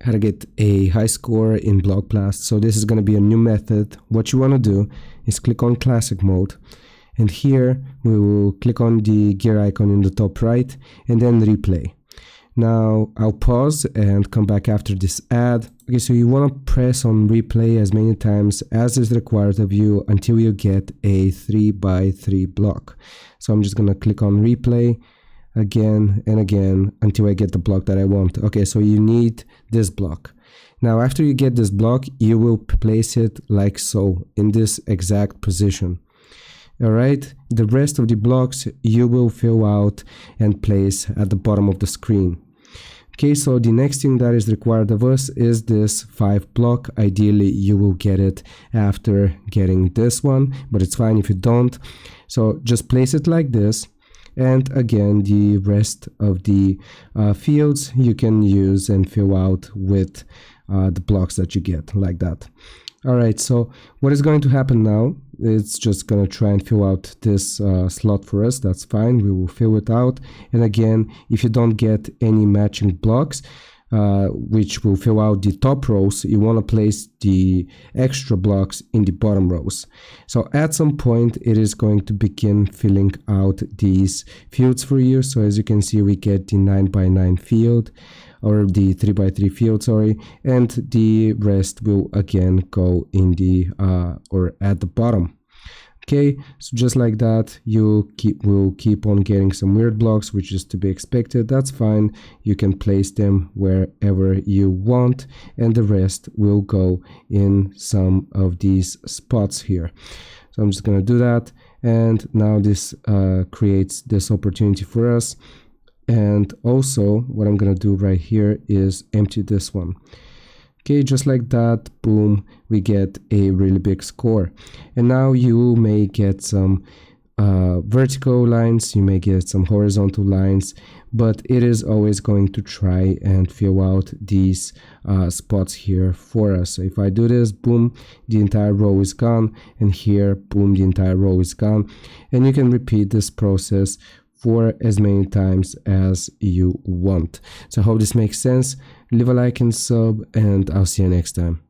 how to get a high score in Block Blast. So this is going to be a new method. What you want to do is click on classic mode, and here we will click on the gear icon in the top right and then replay. Now I'll pause and come back after this ad. Okay, so you want to press on replay as many times as is required of you until you get a 3x3 block. So I'm just going to click on replay again and again until I get the block that I want. Okay, so you need this block. Now after you get this block, you will place it like so in this exact position. Alright, the rest of the blocks you will fill out and place at the bottom of the screen. Okay, so the next thing that is required of us is this 5 block. Ideally you will get it after getting this one, but it's fine if you don't. So just place it like this. And again, the rest of the fields you can use and fill out with the blocks that you get, like that. Alright, so what is going to happen now? It's just going to try and fill out this slot for us. That's fine, we will fill it out. And again, if you don't get any matching blocks, which will fill out the top rows, you want to place the extra blocks in the bottom rows. So at some point it is going to begin filling out these fields for you. So as you can see, we get the 9x9 field, or the 3x3 field, sorry, and the rest will again go in the or at the bottom. Okay, so just like that, will keep on getting some weird blocks, which is to be expected. That's fine. You can place them wherever you want, and the rest will go in some of these spots here. So I'm just gonna do that, and now this creates this opportunity for us. And also what I'm gonna do right here is empty this one. Okay, just like that, boom, we get a really big score. And now you may get some vertical lines, you may get some horizontal lines, but it is always going to try and fill out these spots here for us. So if I do this, boom, the entire row is gone, and here, boom, the entire row is gone. And you can repeat this process for as many times as you want. So I hope this makes sense. Leave a like and sub, and I'll see you next time.